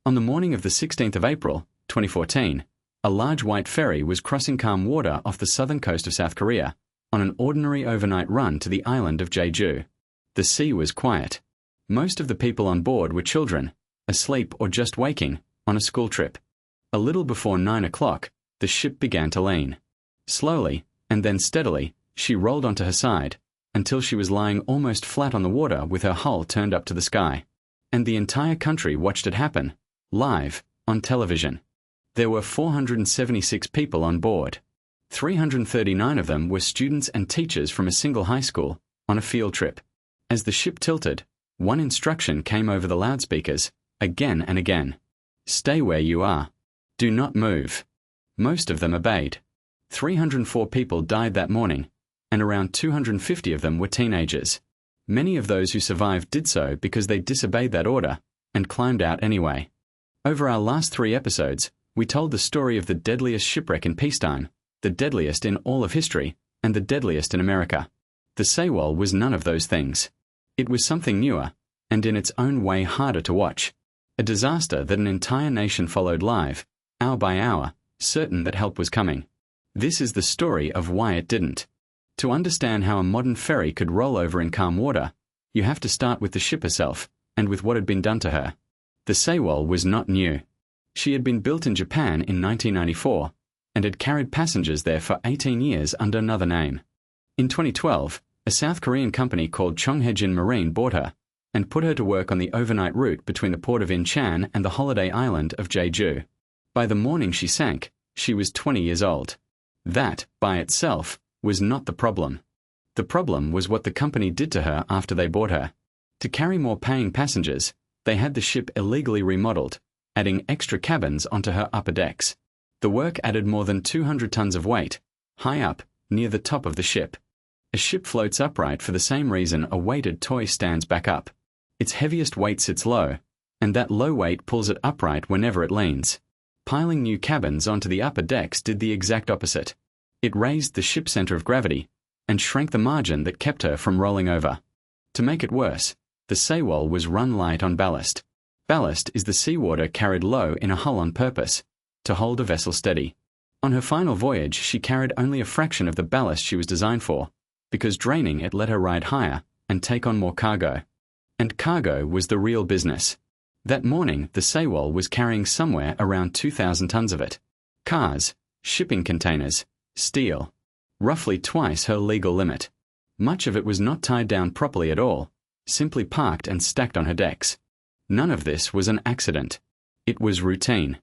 On the morning of the 16th of April, 2014, a large white ferry was crossing calm water off the southern coast of South Korea on an ordinary overnight run to the island of Jeju. The sea was quiet. Most of the people on board were children, asleep or just waking, on a school trip. A little before 9 o'clock, the ship began to lean. Slowly, and then steadily, she rolled onto her side, until she was lying almost flat on the water with her hull turned up to the sky. And the entire country watched it happen, live, on television. There were 476 people on board. 339 of them were students and teachers from a single high school, on a field trip. As the ship tilted, one instruction came over the loudspeakers, again and again. Stay where you are. Do not move. Most of them obeyed. 304 people died that morning, and around 250 of them were teenagers. Many of those who survived did so because they disobeyed that order and climbed out anyway. Over our last 3 episodes, we told the story of the deadliest shipwreck in peacetime, the deadliest in all of history, and the deadliest in America. The Sewol was none of those things. It was something newer, and in its own way harder to watch. A disaster that an entire nation followed live, hour by hour, certain that help was coming. This is the story of why it didn't. To understand how a modern ferry could roll over in calm water, you have to start with the ship herself, and with what had been done to her. The Sewol was not new. She had been built in Japan in 1994, and had carried passengers there for 18 years under another name. In 2012, a South Korean company called Chonghaejin Marine bought her, and put her to work on the overnight route between the port of Incheon and the holiday island of Jeju. By the morning she sank, she was 20 years old. That, by itself, was not the problem. The problem was what the company did to her after they bought her. To carry more paying passengers, they had the ship illegally remodeled, adding extra cabins onto her upper decks. The work added more than 200 tons of weight, high up, near the top of the ship. A ship floats upright for the same reason a weighted toy stands back up. Its heaviest weight sits low, and that low weight pulls it upright whenever it leans. Piling new cabins onto the upper decks did the exact opposite. It raised the ship's center of gravity, and shrank the margin that kept her from rolling over. To make it worse, the Sewol was run light on ballast. Ballast is the seawater carried low in a hull on purpose, to hold a vessel steady. On her final voyage, she carried only a fraction of the ballast she was designed for, because draining it let her ride higher and take on more cargo. And cargo was the real business. That morning, the Sewol was carrying somewhere around 2,000 tons of it. Cars, shipping containers, steel. Roughly twice her legal limit. Much of it was not tied down properly at all, simply parked and stacked on her decks. None of this was an accident. It was routine.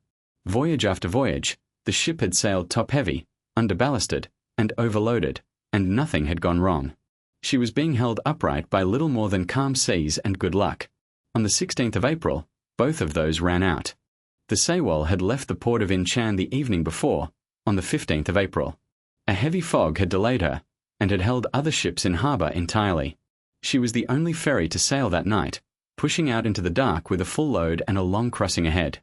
Voyage after voyage, the ship had sailed top-heavy, under-ballasted, and overloaded, and nothing had gone wrong. She was being held upright by little more than calm seas and good luck. On the 16th of April, both of those ran out. The Sewol had left the port of Incheon the evening before, on the 15th of April. A heavy fog had delayed her, and had held other ships in harbour entirely. She was the only ferry to sail that night, pushing out into the dark with a full load and a long crossing ahead.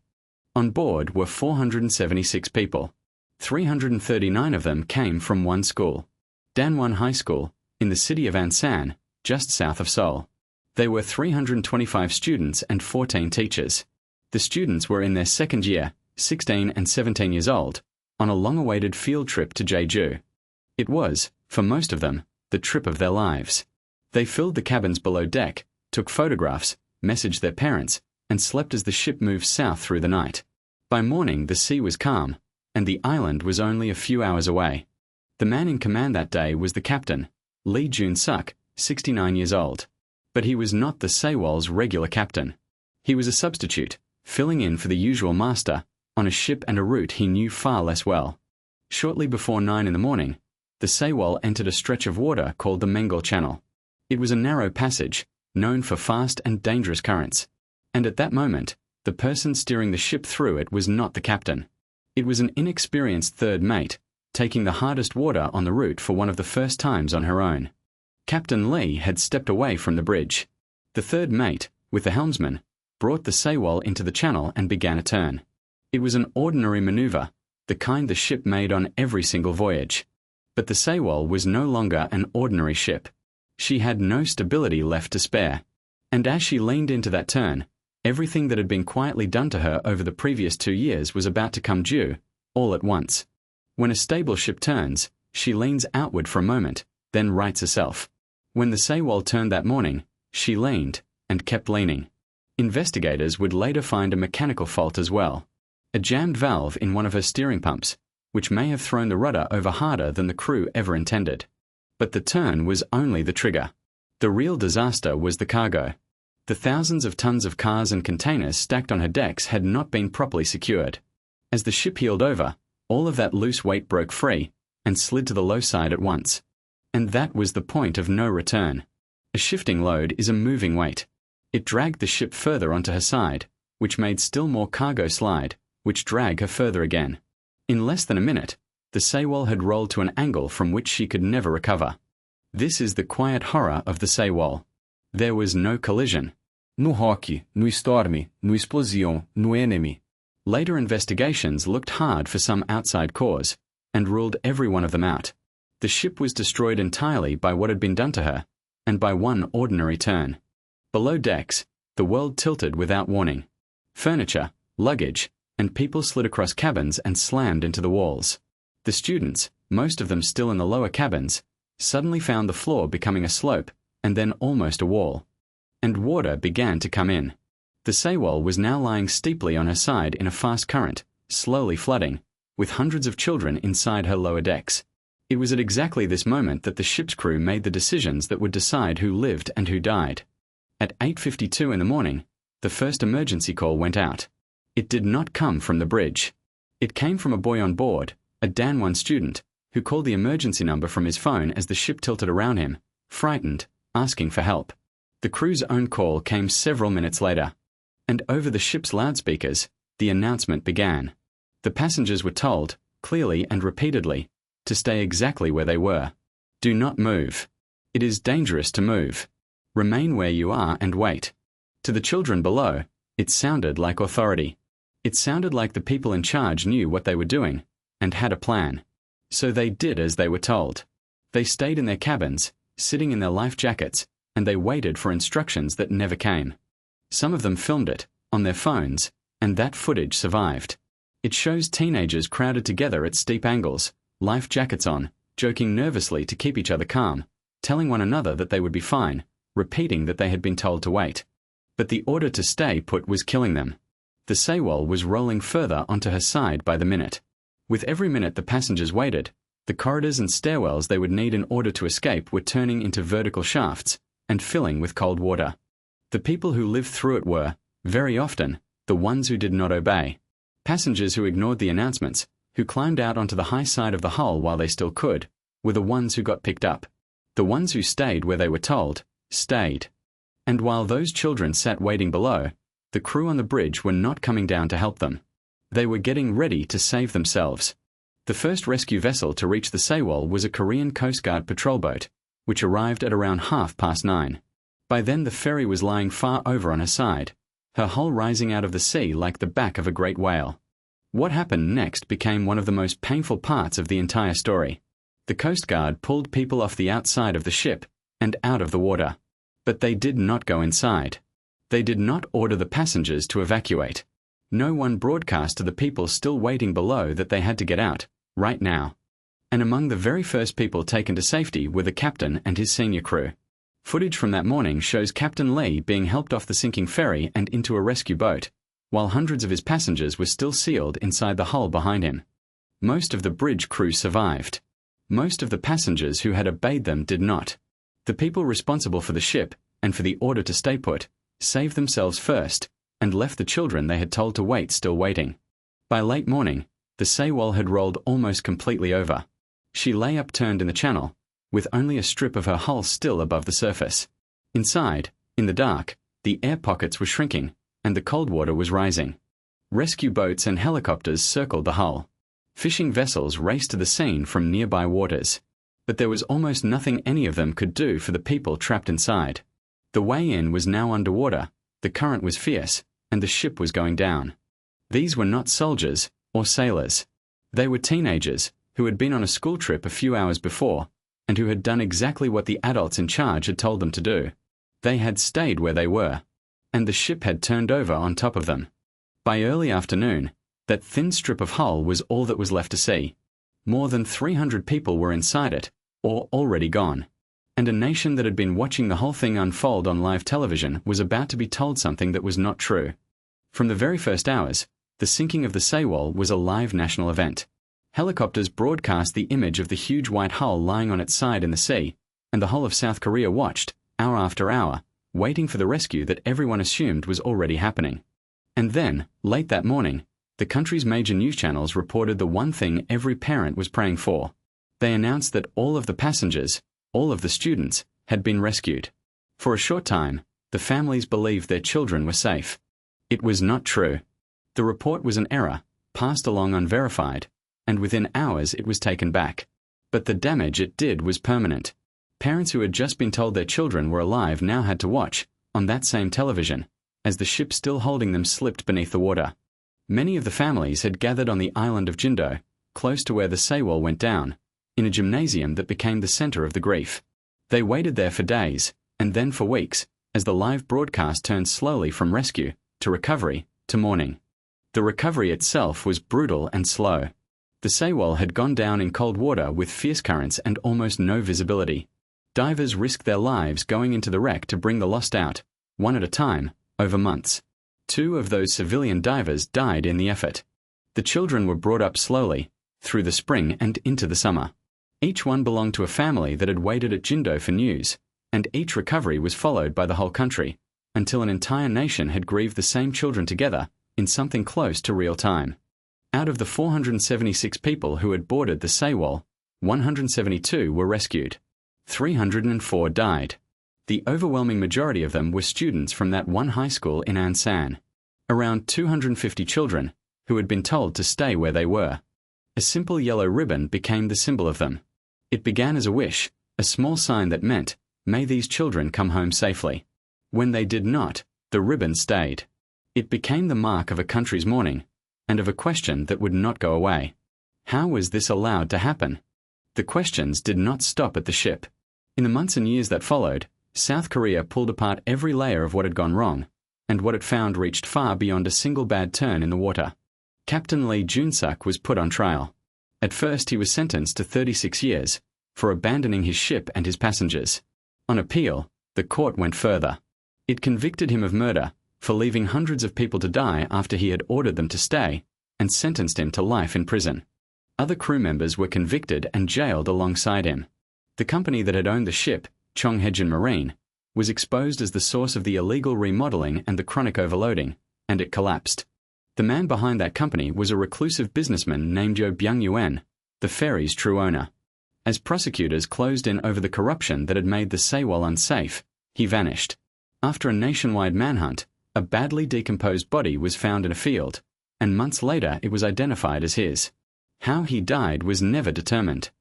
On board were 476 people. 339 of them came from one school, Danwon High School, in the city of Ansan, just south of Seoul. There were 325 students and 14 teachers. The students were in their second year, 16 and 17 years old, on a long-awaited field trip to Jeju. It was, for most of them, the trip of their lives. They filled the cabins below deck, took photographs, messaged their parents, and slept as the ship moved south through the night. By morning, the sea was calm, and the island was only a few hours away. The man in command that day was the captain, joon-seok, 69 years old. But he was not the Sewol's regular captain. He was a substitute, filling in for the usual master, on a ship and a route he knew far less well. Shortly before 9 in the morning, the Sewol entered a stretch of water called the Mengol Channel. It was a narrow passage, known for fast and dangerous currents. And at that moment, the person steering the ship through it was not the captain. It was an inexperienced third mate, taking the hardest water on the route for one of the first times on her own. Captain Lee had stepped away from the bridge. The third mate, with the helmsman, brought the Sewol into the channel and began a turn. It was an ordinary maneuver, the kind the ship made on every single voyage. But the Sewol was no longer an ordinary ship. She had no stability left to spare. And as she leaned into that turn, Everything that had been quietly done to her over the previous 2 years was about to come due, all at once. When a stable ship turns, she leans outward for a moment, then rights herself. When the Sewol turned that morning, she leaned, and kept leaning. Investigators would later find a mechanical fault as well. A jammed valve in one of her steering pumps, which may have thrown the rudder over harder than the crew ever intended. But the turn was only the trigger. The real disaster was the cargo. The thousands of tons of cars and containers stacked on her decks had not been properly secured. As the ship heeled over, all of that loose weight broke free and slid to the low side at once. And that was the point of no return. A shifting load is a moving weight. It dragged the ship further onto her side, which made still more cargo slide, which dragged her further again. In less than a minute, the Sewol had rolled to an angle from which she could never recover. This is the quiet horror of the Sewol. There was no collision. No rock, no storm, no explosion, no enemy. Later investigations looked hard for some outside cause, and ruled every one of them out. The ship was destroyed entirely by what had been done to her, and by one ordinary turn. Below decks, the world tilted without warning. Furniture, luggage, and people slid across cabins and slammed into the walls. The students, most of them still in the lower cabins, suddenly found the floor becoming a slope, and then almost a wall. And water began to come in. The Sewol was now lying steeply on her side in a fast current, slowly flooding, with hundreds of children inside her lower decks. It was at exactly this moment that the ship's crew made the decisions that would decide who lived and who died. At 8:52 in the morning, the first emergency call went out. It did not come from the bridge. It came from a boy on board, a Danwon student, who called the emergency number from his phone as the ship tilted around him, frightened, asking for help. The crew's own call came several minutes later. And over the ship's loudspeakers, the announcement began. The passengers were told, clearly and repeatedly, to stay exactly where they were. Do not move. It is dangerous to move. Remain where you are and wait. To the children below, it sounded like authority. It sounded like the people in charge knew what they were doing, and had a plan. So they did as they were told. They stayed in their cabins, sitting in their life jackets, and they waited for instructions that never came. Some of them filmed it, on their phones, and that footage survived. It shows teenagers crowded together at steep angles, life jackets on, joking nervously to keep each other calm, telling one another that they would be fine, repeating that they had been told to wait. But the order to stay put was killing them. The Sewol was rolling further onto her side by the minute. With every minute the passengers waited, the corridors and stairwells they would need in order to escape were turning into vertical shafts and filling with cold water. The people who lived through it were, very often, the ones who did not obey. Passengers who ignored the announcements, who climbed out onto the high side of the hull while they still could, were the ones who got picked up. The ones who stayed where they were told, stayed. And while those children sat waiting below, the crew on the bridge were not coming down to help them. They were getting ready to save themselves. The first rescue vessel to reach the Sewol was a Korean Coast Guard patrol boat, which arrived at around 9:30. By then the ferry was lying far over on her side, her hull rising out of the sea like the back of a great whale. What happened next became one of the most painful parts of the entire story. The Coast Guard pulled people off the outside of the ship and out of the water. But they did not go inside. They did not order the passengers to evacuate. No one broadcast to the people still waiting below that they had to get out, right now. And among the very first people taken to safety were the captain and his senior crew. Footage from that morning shows Captain Lee being helped off the sinking ferry and into a rescue boat, while hundreds of his passengers were still sealed inside the hull behind him. Most of the bridge crew survived. Most of the passengers who had obeyed them did not. The people responsible for the ship, and for the order to stay put, saved themselves first, and left the children they had told to wait still waiting. By late morning, the Sewol had rolled almost completely over. She lay upturned in the channel, with only a strip of her hull still above the surface. Inside, in the dark, the air pockets were shrinking, and the cold water was rising. Rescue boats and helicopters circled the hull. Fishing vessels raced to the scene from nearby waters. But there was almost nothing any of them could do for the people trapped inside. The way in was now underwater, the current was fierce, and the ship was going down. These were not soldiers or sailors. They were teenagers who had been on a school trip a few hours before, and who had done exactly what the adults in charge had told them to do. They had stayed where they were. and the ship had turned over on top of them. By early afternoon, that thin strip of hull was all that was left to see. More than 300 people were inside it, or already gone. And a nation that had been watching the whole thing unfold on live television was about to be told something that was not true. From the very first hours, the sinking of the Sewol was a live national event. Helicopters broadcast the image of the huge white hull lying on its side in the sea, and the whole of South Korea watched, hour after hour, waiting for the rescue that everyone assumed was already happening. And then, late that morning, the country's major news channels reported the one thing every parent was praying for. They announced that all of the passengers, all of the students, had been rescued. For a short time, the families believed their children were safe. It was not true. The report was an error, passed along unverified, and within hours it was taken back. But the damage it did was permanent. Parents who had just been told their children were alive now had to watch, on that same television, as the ship still holding them slipped beneath the water. Many of the families had gathered on the island of Jeju, close to where the Sewol went down, in a gymnasium that became the center of the grief. They waited there for days, and then for weeks, as the live broadcast turned slowly from rescue, to recovery, to mourning. The recovery itself was brutal and slow. The Sewol had gone down in cold water with fierce currents and almost no visibility. Divers risked their lives going into the wreck to bring the lost out, one at a time, over months. 2 of those civilian divers died in the effort. The children were brought up slowly, through the spring and into the summer. Each one belonged to a family that had waited at Jindo for news, and each recovery was followed by the whole country, until an entire nation had grieved the same children together, in something close to real time. Out of the 476 people who had boarded the Sewol, 172 were rescued. 304 died. The overwhelming majority of them were students from that one high school in Ansan. Around 250 children, who had been told to stay where they were. A simple yellow ribbon became the symbol of them. It began as a wish, a small sign that meant, "May these children come home safely." When they did not, the ribbon stayed. It became the mark of a country's mourning, and of a question that would not go away. How was this allowed to happen? The questions did not stop at the ship. In the months and years that followed, South Korea pulled apart every layer of what had gone wrong, and what it found reached far beyond a single bad turn in the water. Captain Lee joon-seok was put on trial. At first he was sentenced to 36 years, for abandoning his ship and his passengers. On appeal, the court went further. It convicted him of murder, for leaving hundreds of people to die after he had ordered them to stay, and sentenced him to life in prison. Other crew members were convicted and jailed alongside him. The company that had owned the ship, Chonghaejin Marine, was exposed as the source of the illegal remodeling and the chronic overloading, and it collapsed. The man behind that company was a reclusive businessman named byung-eun, the Ferry's true owner. As prosecutors closed in over the corruption that had made the Sewol unsafe, he vanished. After a nationwide manhunt, a badly decomposed body was found in a field, and months later it was identified as his. How he died was never determined.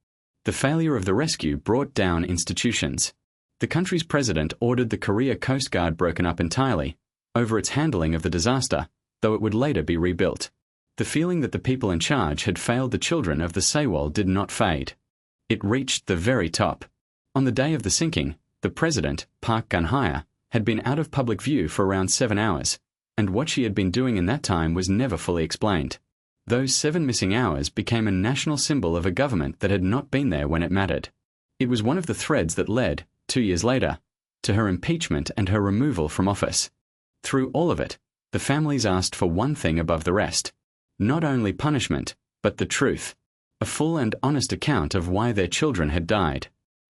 The failure of the rescue brought down institutions. The country's president ordered the Korea Coast Guard broken up entirely, over its handling of the disaster, though it would later be rebuilt. The feeling that the people in charge had failed the children of the Sewol did not fade. It reached the very top. On the day of the sinking, the president, Park Geun-hye, had been out of public view for around 7 hours, and what she had been doing in that time was never fully explained. Those 7 missing hours became a national symbol of a government that had not been there when it mattered. It was one of the threads that led, 2 years later, to her impeachment and her removal from office. Through all of it, the families asked for one thing above the rest. Not only punishment, but the truth. A full and honest account of why their children had died.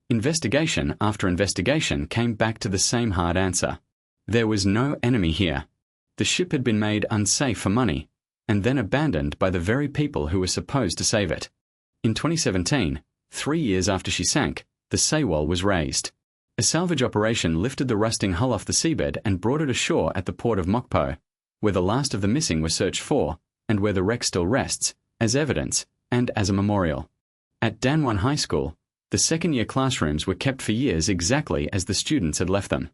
Investigation after investigation came back to the same hard answer. There was no enemy here. The ship had been made unsafe for money, and then abandoned by the very people who were supposed to save it. In 2017, 3 years after she sank, the Sewol was raised. A salvage operation lifted the rusting hull off the seabed and brought it ashore at the port of Mokpo, where the last of the missing were searched for, and where the wreck still rests, as evidence, and as a memorial. At Danwon High School, the second-year classrooms were kept for years exactly as the students had left them.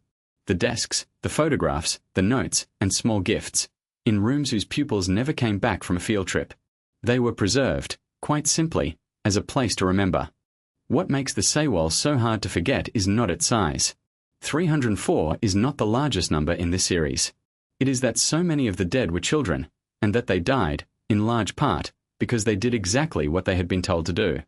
The desks, the photographs, the notes, and small gifts, in rooms whose pupils never came back from a field trip. They were preserved, quite simply, as a place to remember. What makes the Sewol so hard to forget is not its size. 304 is not the largest number in this series. It is that so many of the dead were children, and that they died, in large part, because they did exactly what they had been told to do.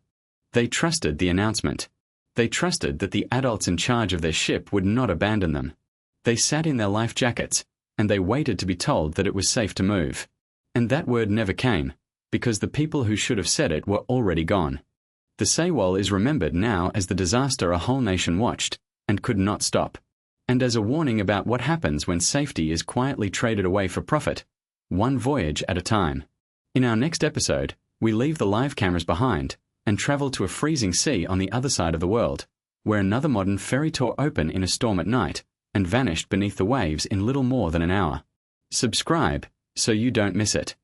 They trusted the announcement. They trusted that the adults in charge of their ship would not abandon them. They sat in their life jackets, and they waited to be told that it was safe to move. And that word never came, because the people who should have said it were already gone. The Sewol is remembered now as the disaster a whole nation watched, and could not stop, and as a warning about what happens when safety is quietly traded away for profit, one voyage at a time. In our next episode, we leave the live cameras behind and travel to a freezing sea on the other side of the world, where another modern ferry tore open in a storm at night and vanished beneath the waves in little more than an hour. Subscribe so you don't miss it.